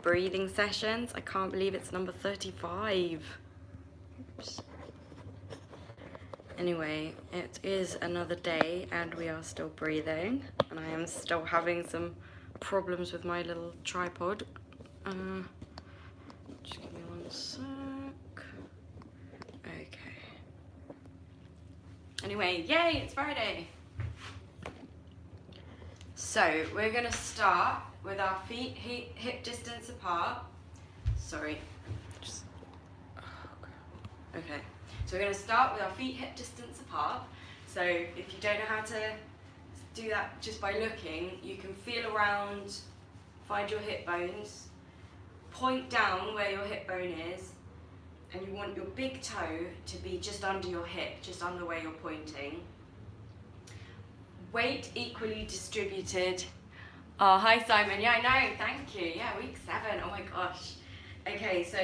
breathing sessions. I can't believe it's number 35. Oops. Anyway, it is another day and we are still breathing, and I am still having some problems with my little tripod. Just give me one sec. Okay. Anyway, yay, it's Friday. So we're gonna start with our feet hip distance apart. Sorry. Okay. So we're going to start with our feet hip distance apart. So if you don't know how to do that just by looking, you can feel around, find your hip bones, point down where your hip bone is, and you want your big toe to be just under your hip, just under where you're pointing. Weight equally distributed. Oh, hi Simon. Yeah, I know. Thank you. Yeah, week 7. Oh my gosh. Okay, so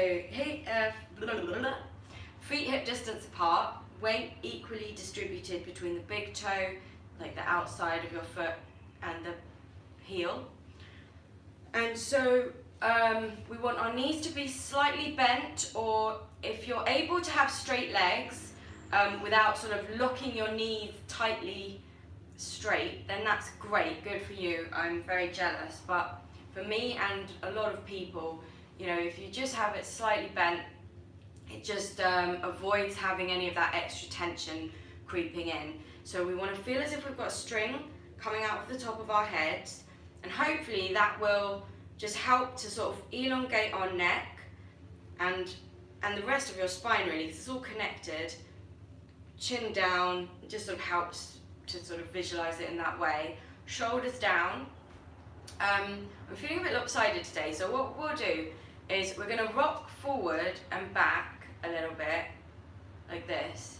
feet hip distance apart, weight equally distributed between the big toe, like the outside of your foot, and the heel. And so we want our knees to be slightly bent, or if you're able to have straight legs without sort of locking your knees tightly straight, then that's great, good for you. I'm very jealous, but for me and a lot of people, you know, if you just have it slightly bent, it just avoids having any of that extra tension creeping in. So we want to feel as if we've got a string coming out of the top of our heads, and hopefully that will just help to sort of elongate our neck and the rest of your spine really, because it's all connected. Chin down, it just sort of helps to sort of visualize it in that way. Shoulders down. I'm feeling a bit lopsided today, so what we'll do is we're going to rock forward and back a little bit, like this,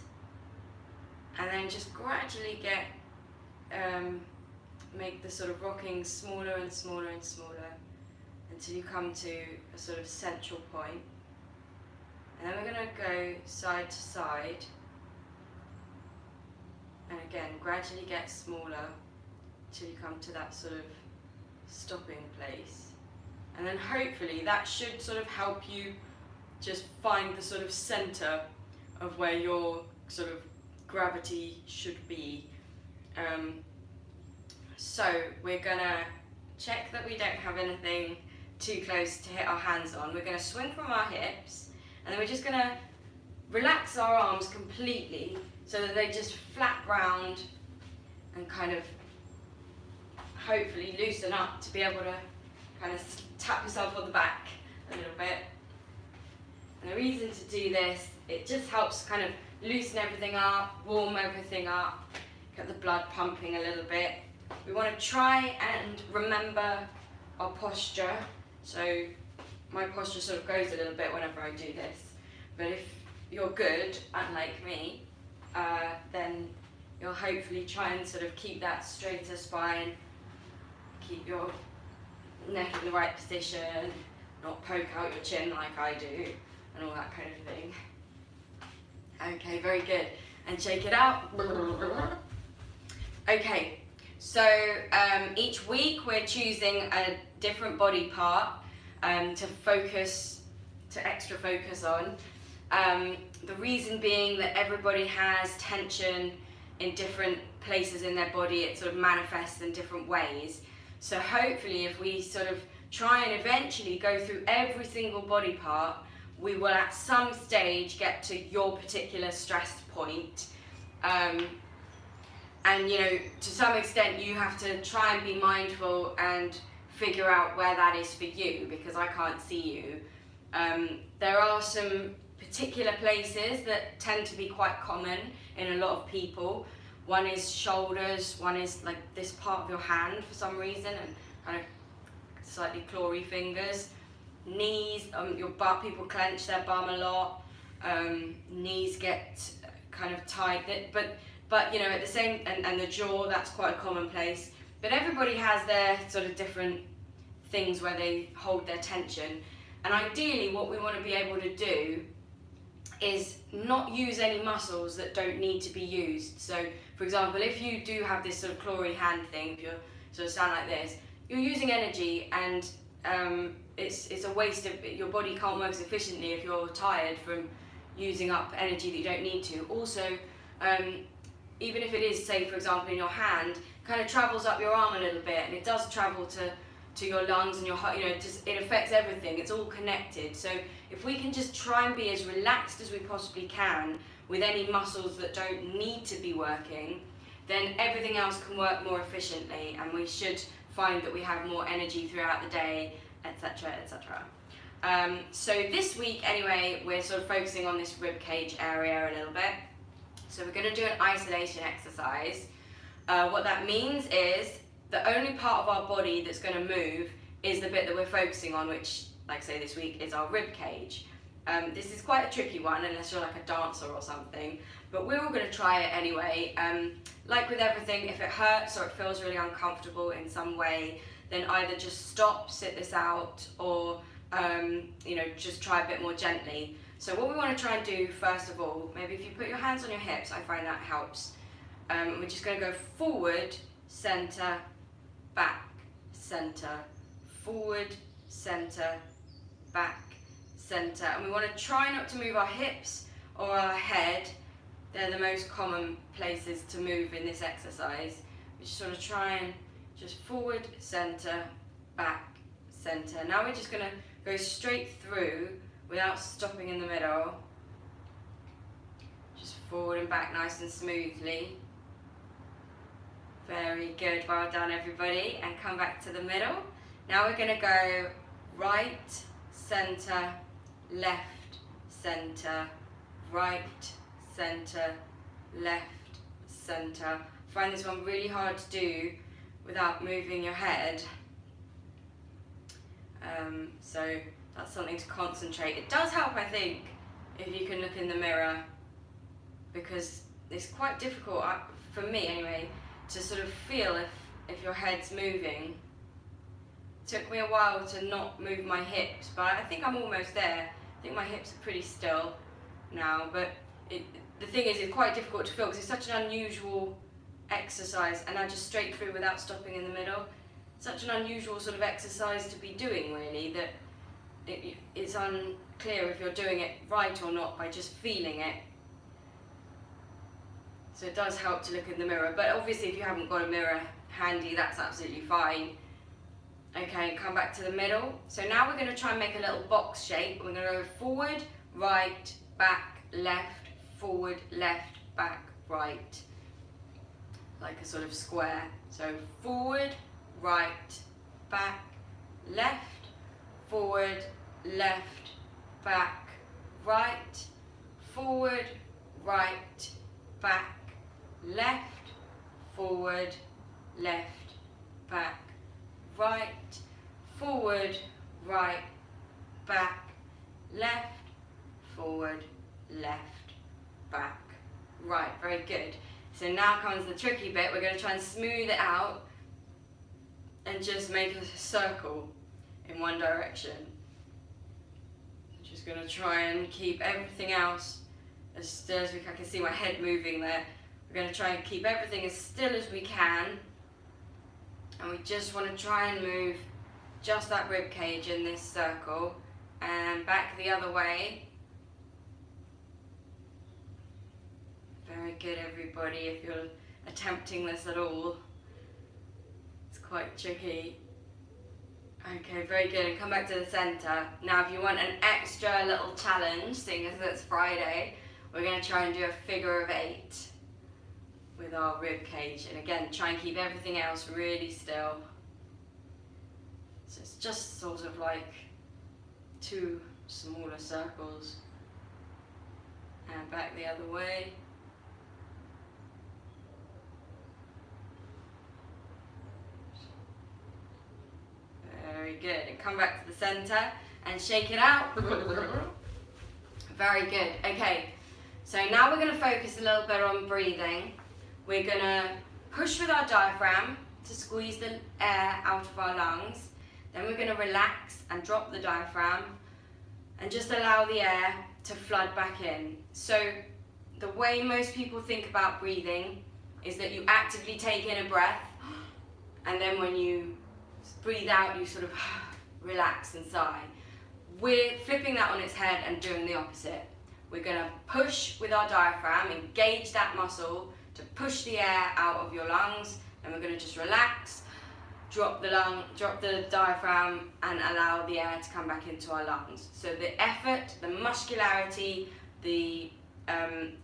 and then just gradually get, make the sort of rocking smaller and smaller and smaller until you come to a sort of central point. And then we're going to go side to side, and again gradually get smaller until you come to that sort of stopping place. And then hopefully that should sort of help you just find the sort of center of where your sort of gravity should be. So we're gonna check that we don't have anything too close to hit our hands on. We're gonna swing from our hips, and then we're just gonna relax our arms completely so that they just flap round and kind of hopefully loosen up to be able to kind of tap yourself on the back a little bit. And the reason to do this, it just helps kind of loosen everything up, warm everything up, get the blood pumping a little bit. We want to try and remember our posture. So my posture sort of goes a little bit whenever I do this. But if you're good, unlike me, then you'll hopefully try and sort of keep that straighter spine, keep your neck in the right position, not poke out your chin like I do, and all that kind of thing. Okay, very good. And shake it out. Okay, so each week we're choosing a different body part to extra focus on. The reason being that everybody has tension in different places in their body. It sort of manifests in different ways. So hopefully if we sort of try and eventually go through every single body part, we will at some stage get to your particular stress point. And you know, to some extent you have to try and be mindful and figure out where that is for you, because I can't see you. There are some particular places that tend to be quite common in a lot of people. One is shoulders, one is like this part of your hand for some reason, and kind of slightly clawy fingers. Knees, your butt, people clench their bum a lot. Knees get kind of tight, but you know, at the same, and the jaw, that's quite a common place. But everybody has their sort of different things where they hold their tension. And ideally what we want to be able to do is not use any muscles that don't need to be used. So for example, if you do have this sort of clawy hand thing, if you're sort of stand like this, you're using energy, and it's a waste of, your body can't work as efficiently if you're tired from using up energy that you don't need to. Also, even if it is, say for example in your hand, kind of travels up your arm a little bit, and it does travel to your lungs and your heart, you know, it affects everything, it's all connected. So if we can just try and be as relaxed as we possibly can with any muscles that don't need to be working, then everything else can work more efficiently, and we should find that we have more energy throughout the day, etc, etc. So this week anyway, we're sort of focusing on this rib cage area a little bit. So we're going to do an isolation exercise. What that means is the only part of our body that's going to move is the bit that we're focusing on, which, like I say this week, is our rib cage. This is quite a tricky one unless you're like a dancer or something, but we're all going to try it anyway. Like with everything, if it hurts or it feels really uncomfortable in some way, then either just stop, sit this out, or you know, just try a bit more gently. So what we want to try and do first of all, maybe if you put your hands on your hips, I find that helps. We're just going to go forward, center, back, center, forward, center, back, center. And we want to try not to move our hips or our head. They're the most common places to move in this exercise. We just sort of try and just forward, center, back, center. Now we're just going to go straight through without stopping in the middle. Just forward and back nice and smoothly. Very good, well done everybody. And come back to the middle. Now we're going to go right, center, left, center, right, center, left, center. I find this one really hard to do without moving your head. So that's something to concentrate. It does help, I think, if you can look in the mirror, because it's quite difficult, for me anyway, to sort of feel if your head's moving. It took me a while to not move my hips, but I think I'm almost there. I think my hips are pretty still now, but the thing is, it's quite difficult to feel because it's such an unusual exercise, and I just straight through without stopping in the middle. Such an unusual sort of exercise to be doing, really, that it's unclear if you're doing it right or not by just feeling it. So it does help to look in the mirror, but obviously if you haven't got a mirror handy, that's absolutely fine. Okay, come back to the middle. So now we're going to try and make a little box shape. We're going to go forward, right, back, left, forward, left, back, right. Like a sort of square. So forward, right, back, left, forward, left, back, right, forward, right, back, left, forward, left, back, right, forward, right, back, left, forward, left, back, right. Very good. So now comes the tricky bit. We're going to try and smooth it out and just make a circle in one direction. Just going to try and keep everything else as still as we can. I can see my head moving there. We're going to try and keep everything as still as we can, and we just want to try and move just that rib cage in this circle and back the other way. Very good everybody, if you're attempting this at all. It's quite tricky. Okay, very good, and come back to the center. Now if you want an extra little challenge, seeing as it's Friday, we're going to try and do a figure of 8 with our rib cage, and again try and keep everything else really still. So it's just sort of like 2 smaller circles, and back the other way. Very good, and come back to the center and shake it out. Very good. Okay, so now we're going to focus a little bit on breathing. We're going to push with our diaphragm to squeeze the air out of our lungs. Then we're going to relax and drop the diaphragm and just allow the air to flood back in. So the way most people think about breathing is that you actively take in a breath, and then when you breathe out, you sort of relax and sigh. We're flipping that on its head and doing the opposite. We're going to push with our diaphragm, engage that muscle to push the air out of your lungs, and we're going to just relax, drop the diaphragm, and allow the air to come back into our lungs. So the effort, the muscularity, the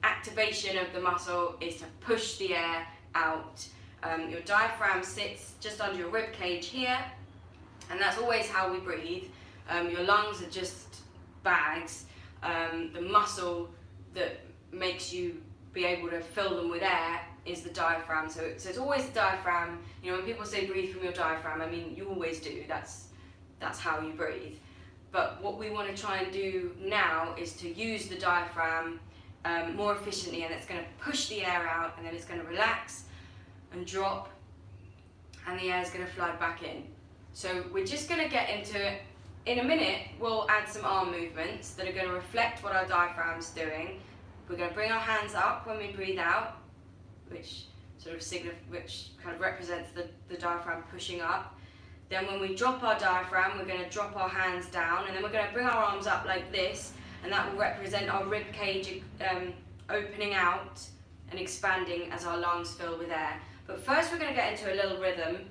activation of the muscle is to push the air out. Your diaphragm sits just under your rib cage here, and that's always how we breathe. Your lungs are just bags. The muscle that makes you be able to fill them with air is the diaphragm. So it's always the diaphragm. You know, when people say breathe from your diaphragm, I mean, you always do. That's how you breathe. But what we want to try and do now is to use the diaphragm more efficiently, and it's going to push the air out, and then it's going to relax and drop, and the air is going to flood back in. So we're just going to get into it. In a minute, we'll add some arm movements that are going to reflect what our diaphragm's doing. We're going to bring our hands up when we breathe out, which kind of represents the diaphragm pushing up. Then when we drop our diaphragm, we're going to drop our hands down, and then we're going to bring our arms up like this, and that will represent our rib cage opening out and expanding as our lungs fill with air. But first we're going to get into a little rhythm.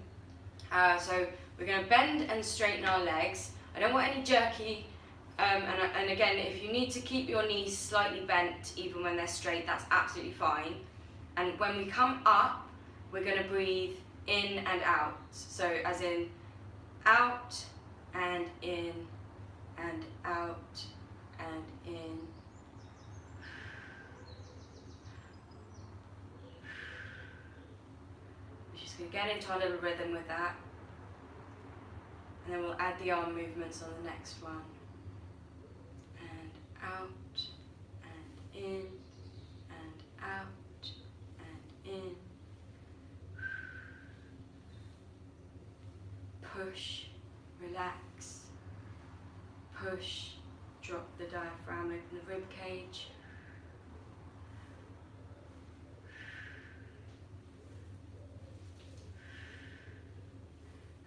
So we're going to bend and straighten our legs. I don't want any jerky, and again, if you need to keep your knees slightly bent even when they're straight, that's absolutely fine. And when we come up, we're going to breathe in and out. So as in out and in and out and in. We're just going to get into our little rhythm with that. And then we'll add the arm movements on the next one. And out, and in, and out, and in. Push, relax, push, drop the diaphragm, open the rib cage.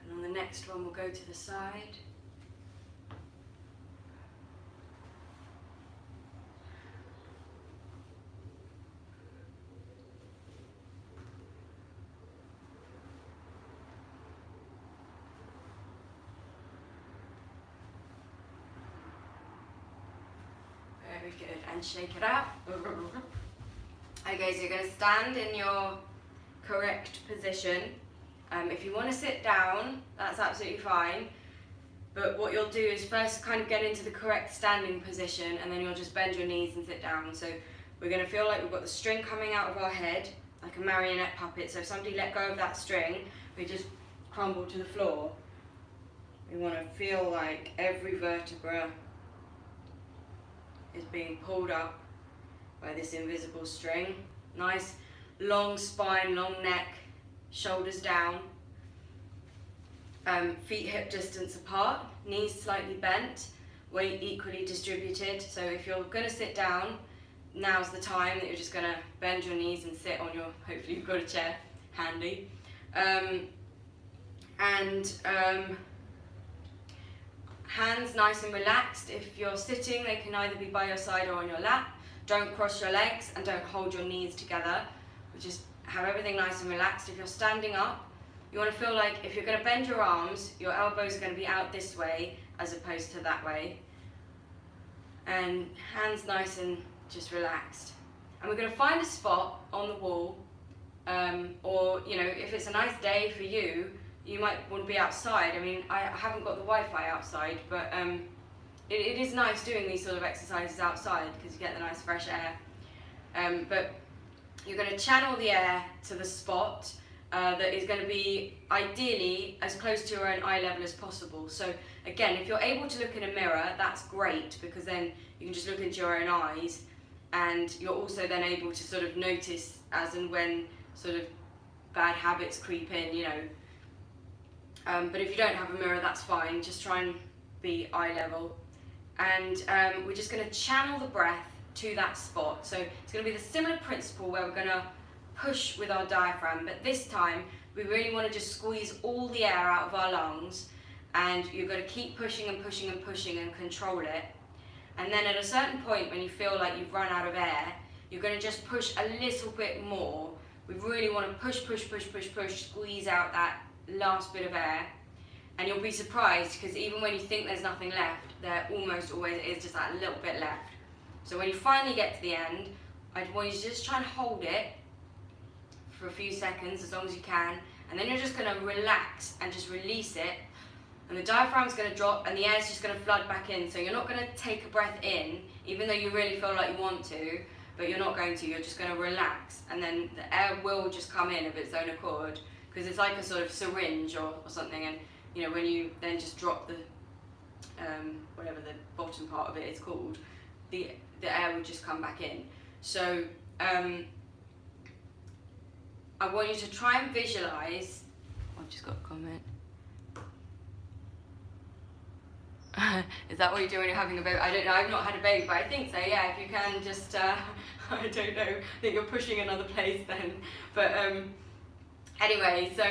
And on the next one, we'll go to the side. Very good, and shake it out. Okay, so you're going to stand in your correct position. If you want to sit down, that's absolutely fine. But what you'll do is first kind of get into the correct standing position, and then you'll just bend your knees and sit down. So we're going to feel like we've got the string coming out of our head, like a marionette puppet. So if somebody let go of that string, we just crumble to the floor. We want to feel like every vertebra is being pulled up by this invisible string. Nice long spine, long neck, shoulders down, feet hip distance apart, knees slightly bent, weight equally distributed. So if you're going to sit down, now's the time that you're just going to bend your knees and sit on your, hopefully you've got a chair handy. Hands nice and relaxed. If you're sitting, they can either be by your side or on your lap. Don't cross your legs and don't hold your knees together. Just have everything nice and relaxed. If you're standing up, you want to feel like if you're going to bend your arms, your elbows are going to be out this way as opposed to that way. And hands nice and just relaxed. And we're going to find a spot on the wall, or you know, if it's a nice day for you, you might want to be outside. I mean, I haven't got the Wi-Fi outside, but it is nice doing these sort of exercises outside because you get the nice fresh air. But you're going to channel the air to the spot that is going to be ideally as close to your own eye level as possible. So again, if you're able to look in a mirror, that's great, because then you can just look into your own eyes, and you're also then able to sort of notice as and when sort of bad habits creep in, you know. But if you don't have a mirror, that's fine. Just try and be eye level. And we're just going to channel the breath to that spot. So it's going to be the similar principle where we're going to push with our diaphragm, but this time we really want to just squeeze all the air out of our lungs and you're going to keep pushing and pushing and pushing and control it. And then at a certain point when you feel like you've run out of air, you're going to just push a little bit more. We really want to push, push, push, push, push, squeeze out that last bit of air. And you'll be surprised, because even when you think there's nothing left, there almost always is just that little bit left. So when you finally get to the end, I'd want you to just try and hold it for a few seconds, as long as you can, and then you're just going to relax and just release it, and the diaphragm's going to drop and the air's just going to flood back in. So you're not going to take a breath in, even though you really feel like you want to, but you're not going to, you're just going to relax, and then the air will just come in of its own accord, because it's like a sort of syringe or something, and you know, when you then just drop the whatever the bottom part of it is called, the air would just come back in. So I want you to try and visualize. I've just got a comment. Is that what you do when you're having a baby? I don't know, I've not had a baby, but I think so, yeah. If you can just, I don't know, I think you're pushing another place then. But anyway, so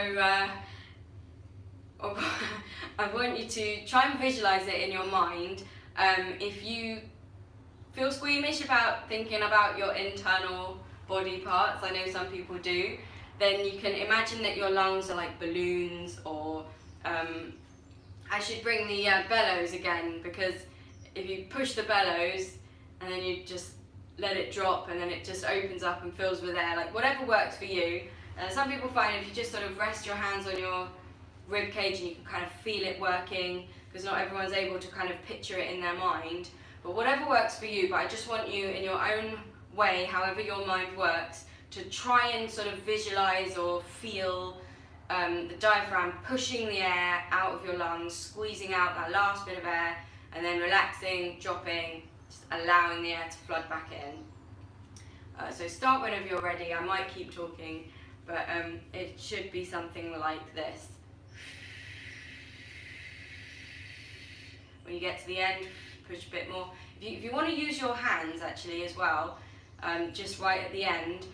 I want you to try and visualize it in your mind. If you feel squeamish about thinking about your internal body parts, I know some people do, then you can imagine that your lungs are like balloons, or I should bring the bellows again, because if you push the bellows and then you just let it drop and then it just opens up and fills with air, like whatever works for you. Some people find if you just sort of rest your hands on your rib cage and you can kind of feel it working, because not everyone's able to kind of picture it in their mind, but whatever works for you. But I just want you, in your own way, however your mind works, to try and sort of visualize or feel the diaphragm pushing the air out of your lungs, squeezing out that last bit of air, and then relaxing, dropping, just allowing the air to flood back in. So start whenever you're ready. I might keep talking, but it should be something like this. When you get to the end, push a bit more. If you want to use your hands actually as well, just right at the end,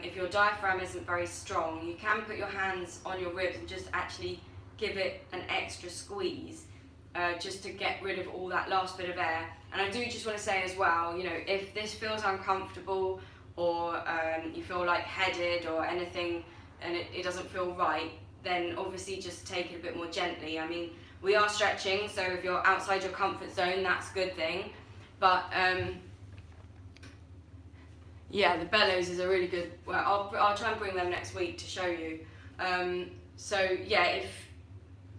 if your diaphragm isn't very strong, you can put your hands on your ribs and just actually give it an extra squeeze, just to get rid of all that last bit of air. And I do just want to say as well, you know, if this feels uncomfortable, or you feel lightheaded or anything, and it doesn't feel right, then obviously just take it a bit more gently. I mean, we are stretching, so if you're outside your comfort zone, that's a good thing. But yeah, the bellows is a really good, well, I'll try and bring them next week to show you. So yeah,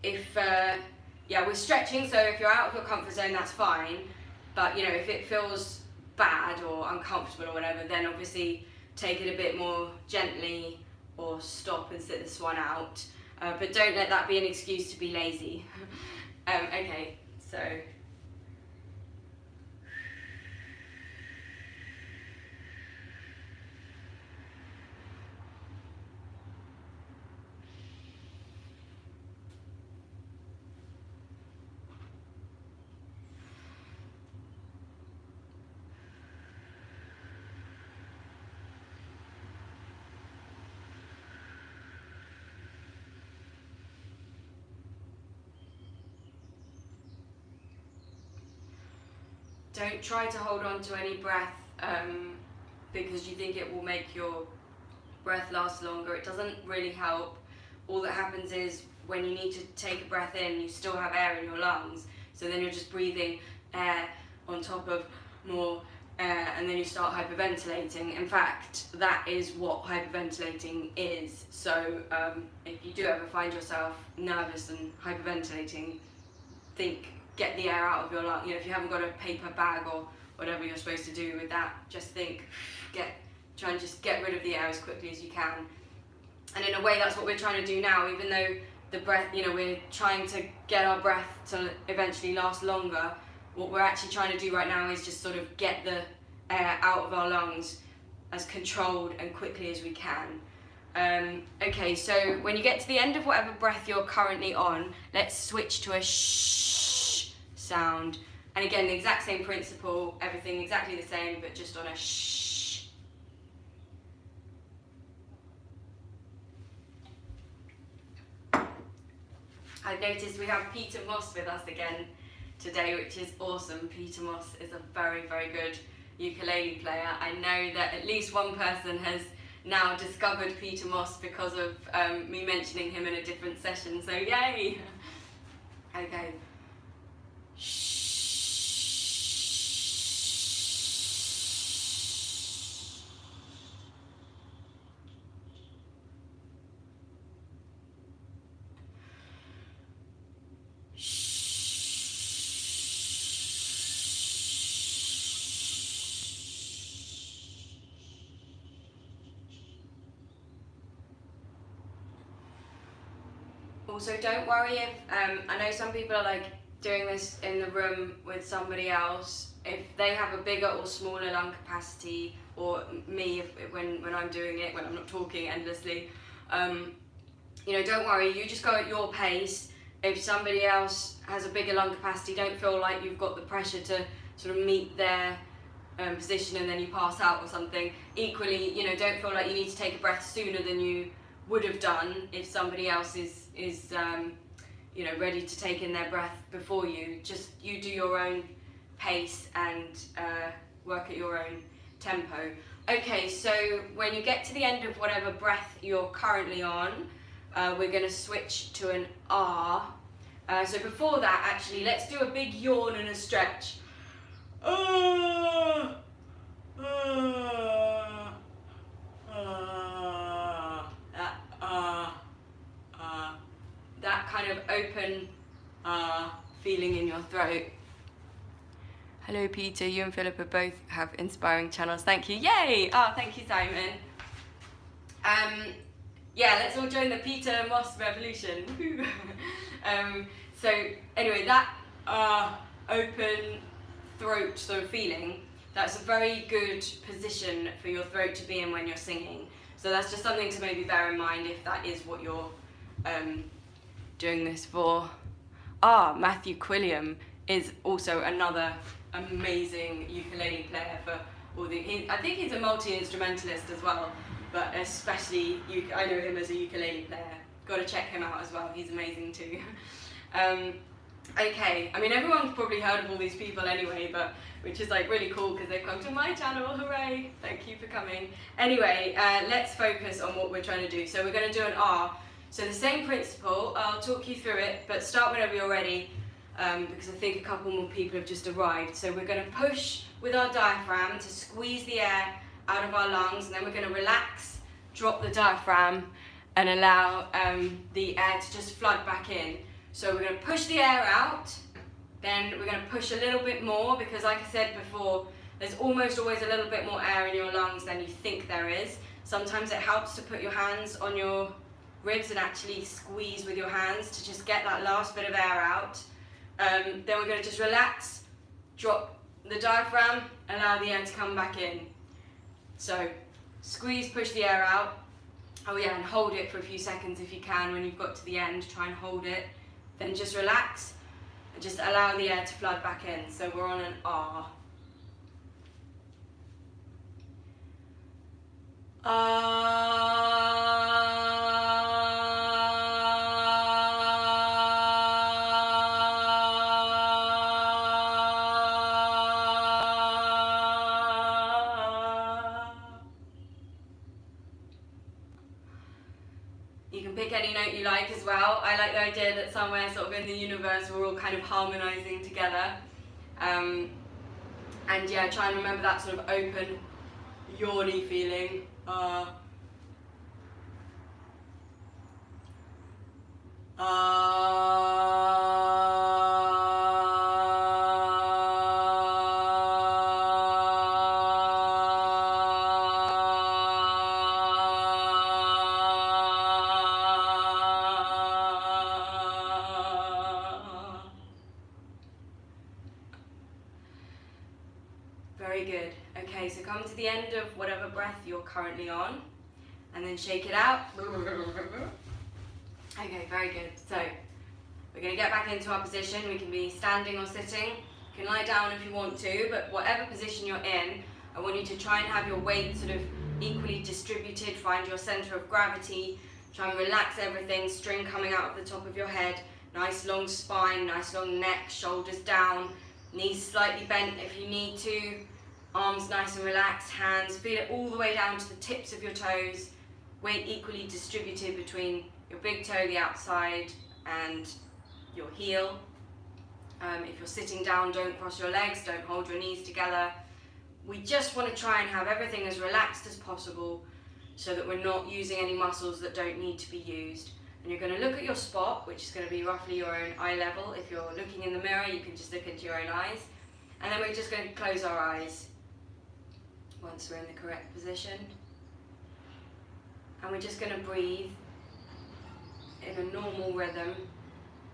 yeah, we're stretching, so if you're out of your comfort zone, that's fine. But you know, if it feels bad or uncomfortable or whatever, then obviously take it a bit more gently, or stop and sit this one out. But don't let that be an excuse to be lazy. Okay, so. Don't try to hold on to any breath because you think it will make your breath last longer. It doesn't really help. All that happens is when you need to take a breath in, you still have air in your lungs, so then you're just breathing air on top of more air, and then you start hyperventilating. In fact, that is what hyperventilating is. So if you do ever find yourself nervous and hyperventilating, get the air out of your lung. You know, if you haven't got a paper bag or whatever you're supposed to do with that, just try and just get rid of the air as quickly as you can. And in a way, that's what we're trying to do now. Even though the breath, you know, we're trying to get our breath to eventually last longer, what we're actually trying to do right now is just sort of get the air out of our lungs as controlled and quickly as we can. Okay, so when you get to the end of whatever breath you're currently on, let's switch to a shh sound. And again, the exact same principle, everything exactly the same, but just on a shh. I I've noticed we have Peter Moss with us again today, which is awesome. Peter Moss is a very, very good ukulele player. I know that at least one person has now discovered Peter Moss because of me mentioning him in a different session, so yay! Okay. Also, don't worry if, I know some people are like doing this in the room with somebody else, if they have a bigger or smaller lung capacity, or me when I'm doing it, when I'm not talking endlessly, you know, don't worry, you just go at your pace. If somebody else has a bigger lung capacity, don't feel like you've got the pressure to sort of meet their position and then you pass out or something. Equally, you know, don't feel like you need to take a breath sooner than you would have done if somebody else is you know, ready to take in their breath before you. Just you do your own pace and work at your own tempo. Okay, so when you get to the end of whatever breath you're currently on, we're going to switch to an R. So before that, actually, let's do a big yawn and a stretch. That kind of open feeling in your throat. Hello Peter, you and Philippa both have inspiring channels. Thank you. Yay! Oh, thank you, Simon. Yeah, let's all join the Peter Moss revolution. So anyway, that open throat sort of feeling, that's a very good position for your throat to be in when you're singing. So that's just something to maybe bear in mind if that is what you're doing this for. Matthew Quilliam is also another amazing ukulele player for all the, I think he's a multi-instrumentalist as well, but especially, I know him as a ukulele player. Gotta check him out as well, he's amazing too. Okay, I mean everyone's probably heard of all these people anyway, but which is like really cool because they've come to my channel, hooray! Thank you for coming. Anyway, let's focus on what we're trying to do. So we're going to do an R. So the same principle, I'll talk you through it, but start whenever you're ready, because I think a couple more people have just arrived. So we're going to push with our diaphragm to squeeze the air out of our lungs, and then we're going to relax, drop the diaphragm, and allow the air to just flood back in. So we're going to push the air out, then we're going to push a little bit more, because like I said before, there's almost always a little bit more air in your lungs than you think there is. Sometimes it helps to put your hands on your ribs and actually squeeze with your hands to just get that last bit of air out. Then we're going to just relax, drop the diaphragm, allow the air to come back in. So squeeze, push the air out. Oh yeah, and hold it for a few seconds if you can. When you've got to the end, try and hold it. Then just relax and just allow the air to flood back in. So we're on an R. You can pick any note you like as well. I like the idea that somewhere sort of in the universe we're all kind of harmonizing together. And yeah, try and remember that sort of open, yawny feeling. Very good. Okay, so come to the end of whatever breath you're currently on, and then shake it out. Okay, very good. So we're going to get back into our position. We can be standing or sitting. You can lie down if you want to, but whatever position you're in, I want you to try and have your weight sort of equally distributed. Find your center of gravity. Try and relax everything. String coming out of the top of your head. Nice long spine, nice long neck, shoulders down, knees slightly bent if you need to, arms nice and relaxed, hands, feel it all the way down to the tips of your toes, weight equally distributed between your big toe, the outside, and your heel. If you're sitting down, don't cross your legs, don't hold your knees together. We just want to try and have everything as relaxed as possible so that we're not using any muscles that don't need to be used. And you're going to look at your spot, which is going to be roughly your own eye level. If you're looking in the mirror, you can just look into your own eyes. And then we're just going to close our eyes once we're in the correct position. And we're just going to breathe in a normal rhythm,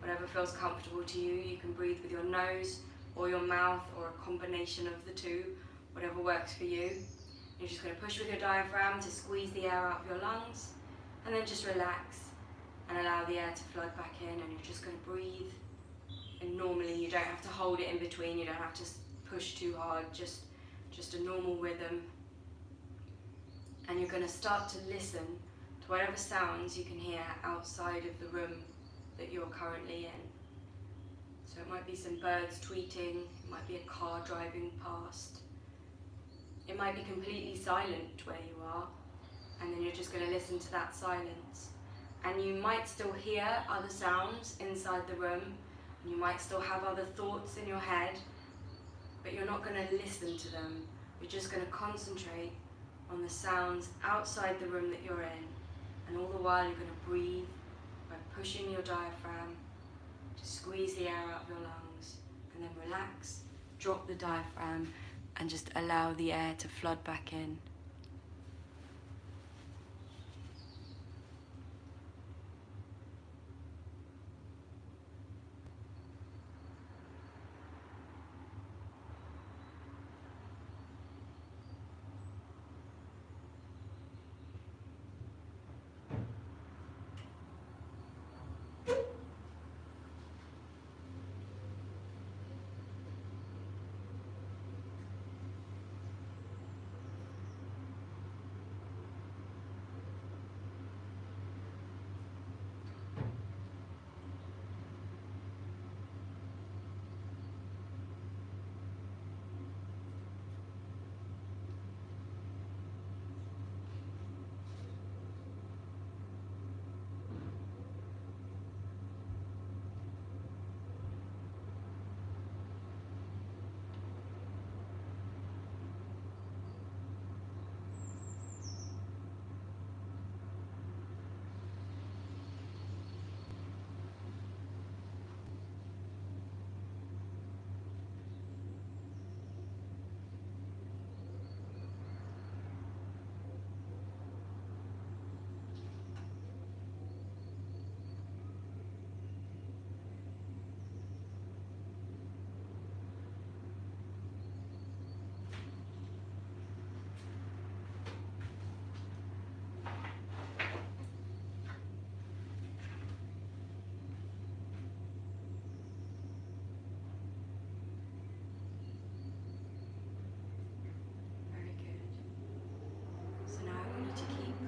whatever feels comfortable to you. You can breathe with your nose or your mouth or a combination of the two, whatever works for you. You're just going to push with your diaphragm to squeeze the air out of your lungs, and then just relax and allow the air to flood back in, and you're just going to breathe. And normally you don't have to hold it in between, you don't have to push too hard, just a normal rhythm. And you're going to start to listen to whatever sounds you can hear outside of the room that you're currently in. So it might be some birds tweeting, it might be a car driving past, it might be completely silent where you are, and then you're just going to listen to that silence. And you might still hear other sounds inside the room, and you might still have other thoughts in your head, but you're not going to listen to them. You're just going to concentrate on the sounds outside the room that you're in, and all the while you're going to breathe by pushing your diaphragm to squeeze the air out of your lungs, and then relax, drop the diaphragm, and just allow the air to flood back in.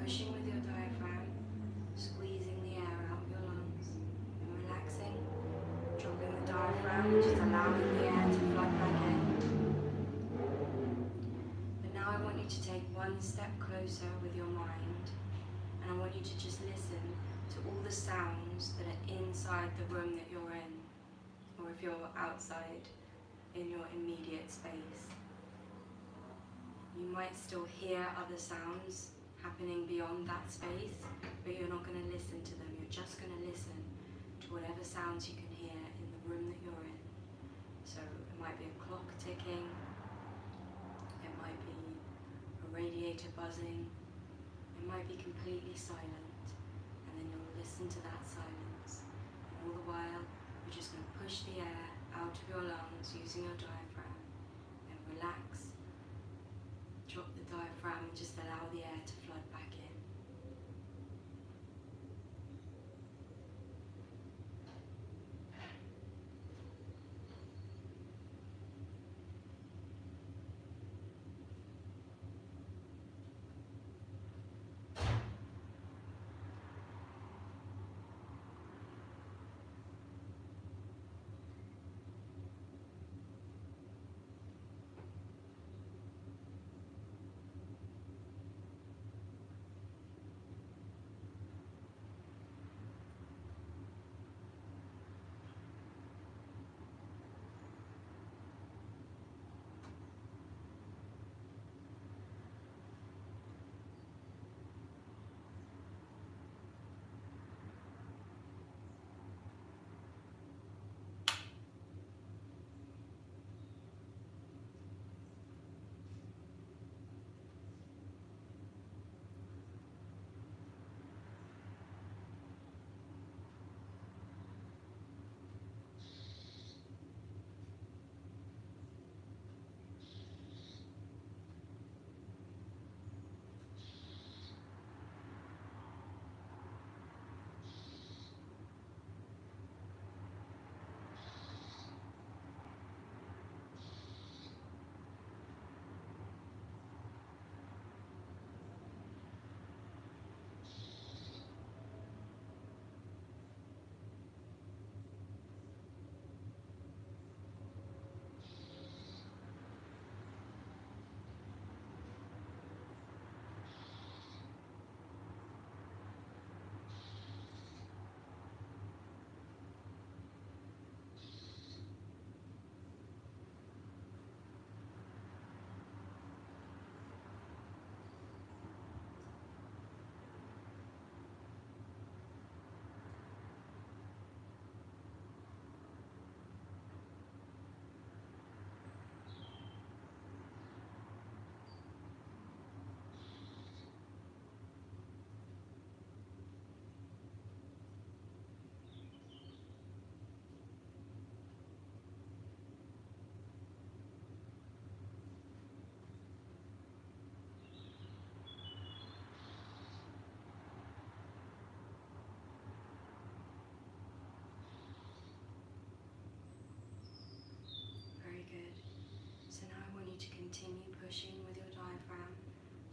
Pushing with your diaphragm, squeezing the air out of your lungs, and relaxing, dropping the diaphragm and just allowing the air to flood back in. But now I want you to take one step closer with your mind, and I want you to just listen to all the sounds that are inside the room that you're in, or if you're outside in your immediate space. You might still hear other sounds happening beyond that space, but you're not going to listen to them. You're just going to listen to whatever sounds you can hear in the room that you're in. So it might be a clock ticking, it might be a radiator buzzing, it might be completely silent, and then you'll listen to that silence. And all the while, you're just going to push the air out of your lungs using your diaphragm, and relax, drop the diaphragm, and just allow the air to flood back in.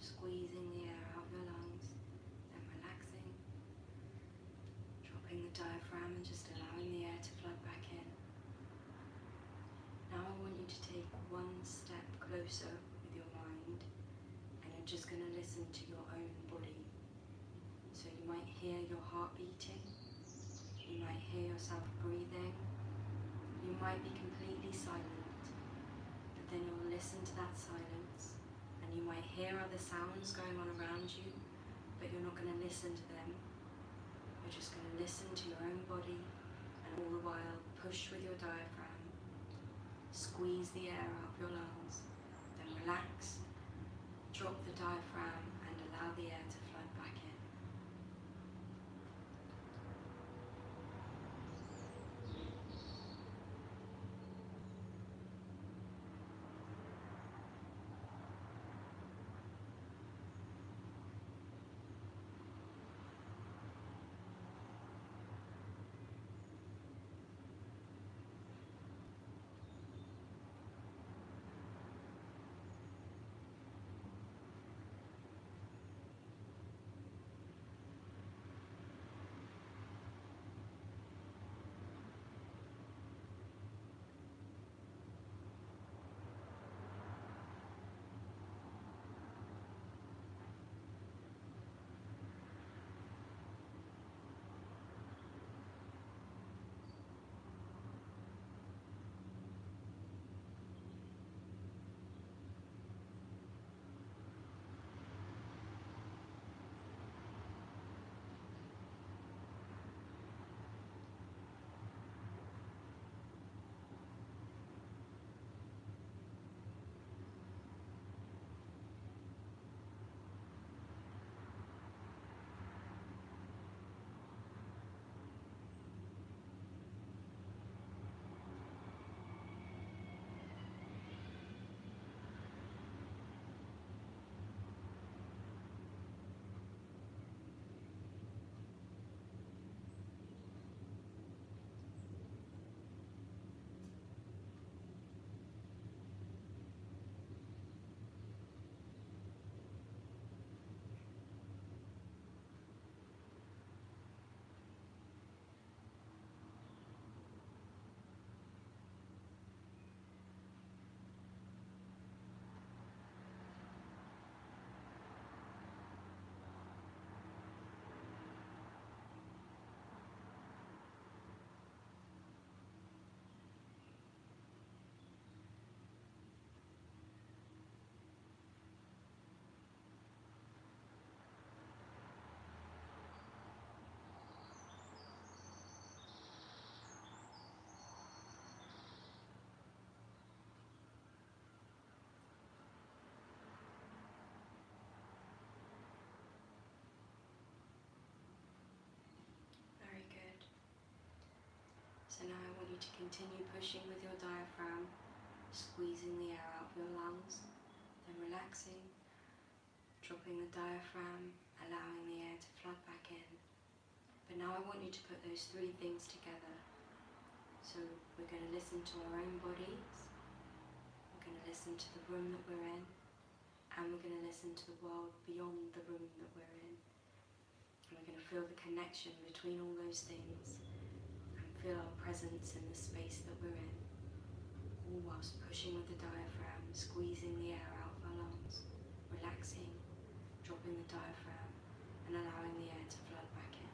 squeezing the air out of your lungs, then relaxing, dropping the diaphragm and just allowing the air to flood back in. Now I want you to take one step closer with your mind, and you're just going to listen to your own body. So you might hear your heart beating, you might hear yourself breathing, you might be completely silent, but then you'll listen to that silence, and you might hear other sounds going on around you, but you're not going to listen to them. You're just going to listen to your own body, and all the while push with your diaphragm, squeeze the air out of your lungs, then relax, drop the diaphragm and allow the air to flood back in. Very good. So now I want you to continue pushing with your diaphragm, squeezing the air out of your lungs, then relaxing, dropping the diaphragm, allowing the air to flood back in. But now I want you to put those three things together. So we're going to listen to our own bodies, we're going to listen to the room that we're in, and we're going to listen to the world beyond the room that we're in. And we're going to feel the connection between all those things and feel our presence in the space that we're in, all whilst pushing with the diaphragm, squeezing the air out of our lungs, relaxing, dropping the diaphragm and allowing the air to flood back in.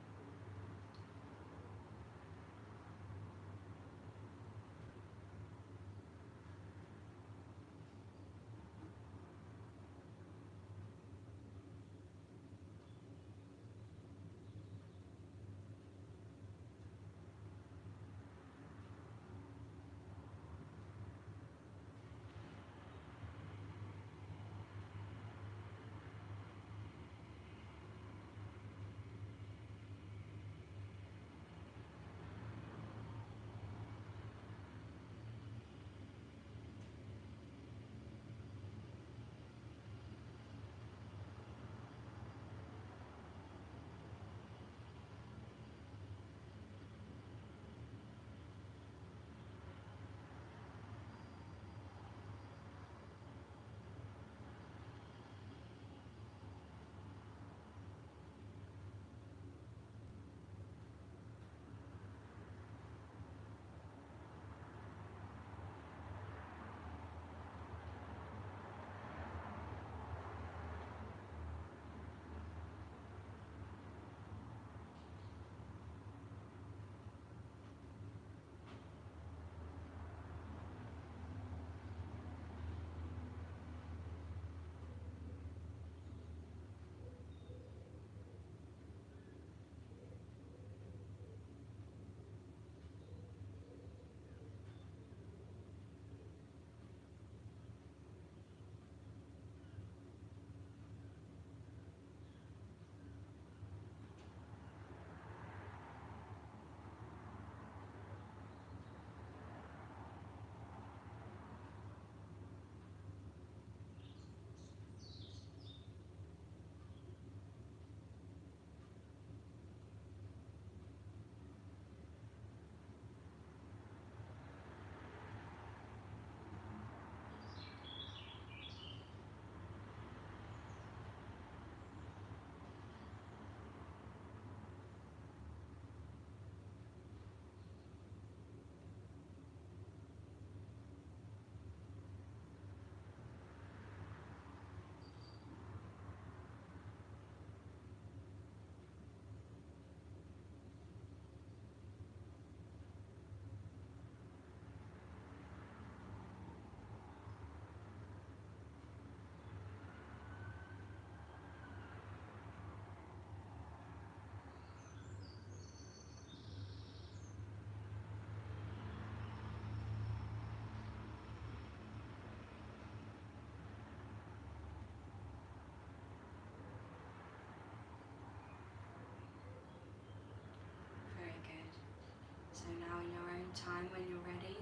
now in your own time when you're ready.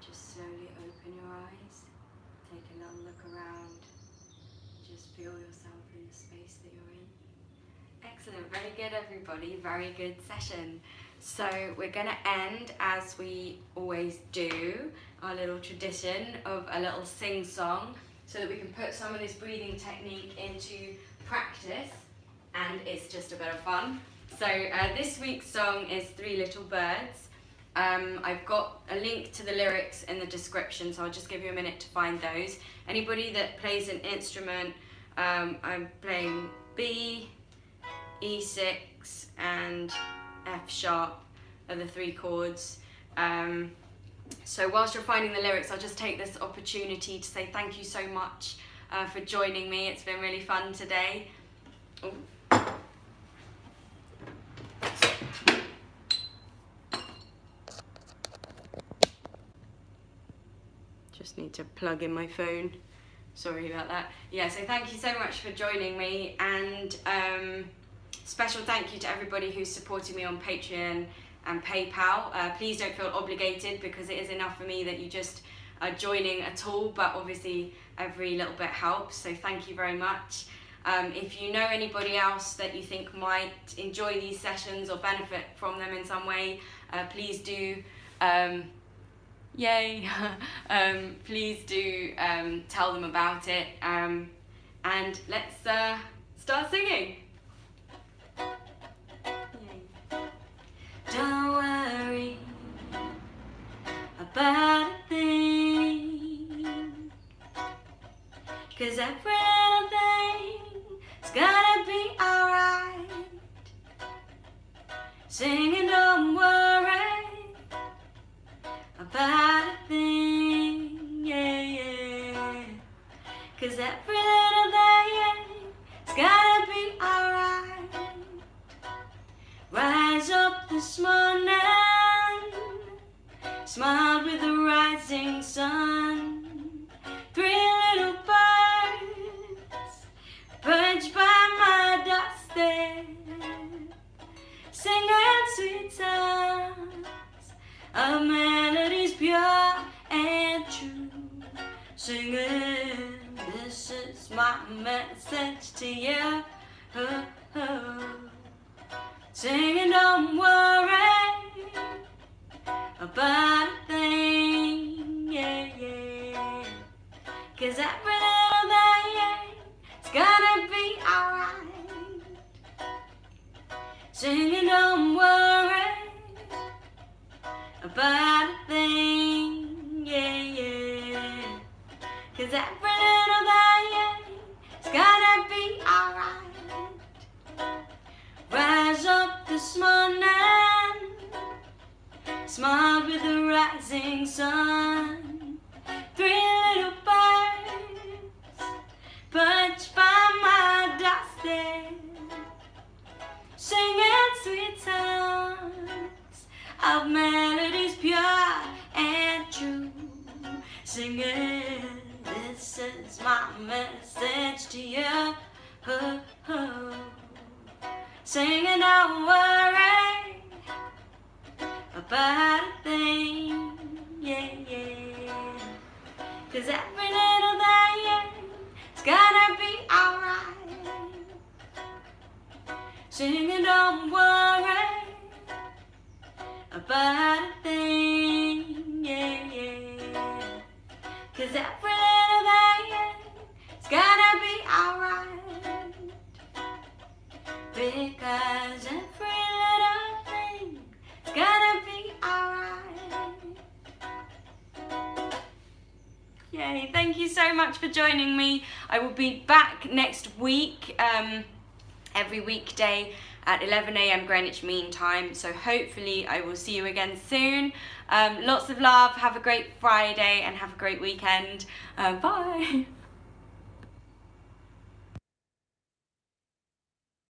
Just slowly open your eyes, take a little look around, just feel yourself in the space that you're in. Excellent, very good everybody, very good session. So we're going to end, as we always do, our little tradition of a little sing-song so that we can put some of this breathing technique into practice, and it's just a bit of fun. So this week's song is Three Little Birds. I've got a link to the lyrics in the description, so I'll just give you a minute to find those. Anybody that plays an instrument, I'm playing B, E6 and F sharp are the three chords. So whilst you're finding the lyrics, I'll just take this opportunity to say thank you so much for joining me. It's been really fun today. Ooh. Just need to plug in my phone. Sorry about that. Yeah, so thank you so much for joining me, and special thank you to everybody who's supporting me on Patreon and PayPal. Please don't feel obligated, because it is enough for me that you just are joining at all, but obviously every little bit helps, so thank you very much. If you know anybody else that you think might enjoy these sessions or benefit from them in some way, please do, please do tell them about it, and let's start singing. Don't worry about a thing, 'cause every little thing's gonna be alright. Singing, don't worry about a thing, yeah, yeah. 'Cause every little thing's gonna be alright. Rise up this morning, smiled with the rising sun. Three little birds perched by my doorstep, singing sweet songs of melodies pure and true. Singing, this is my message to you. Oh, oh. Singing, don't worry about a thing, yeah, yeah. 'Cause every little thing's gonna be alright. Singing, don't worry about a thing, yeah, yeah. 'Cause every little thing's gonna be alright. Rise up this morning, smiled with the rising sun. Three little birds perched by my doorstep, singing sweet songs of melodies pure and true. Singing, this is my message to you. Oh, oh. Singing, don't worry about a thing, yeah, yeah. 'Cause every little thing's gonna be alright. Singing, don't worry about a thing, yeah, yeah. 'Cause every little thing's gonna be alright. Because every little thing's gonna be alright. Yay, thank you so much for joining me. I will be back next week, every weekday at 11 AM Greenwich Mean Time. So hopefully I will see you again soon. Lots of love, have a great Friday and have a great weekend. Bye.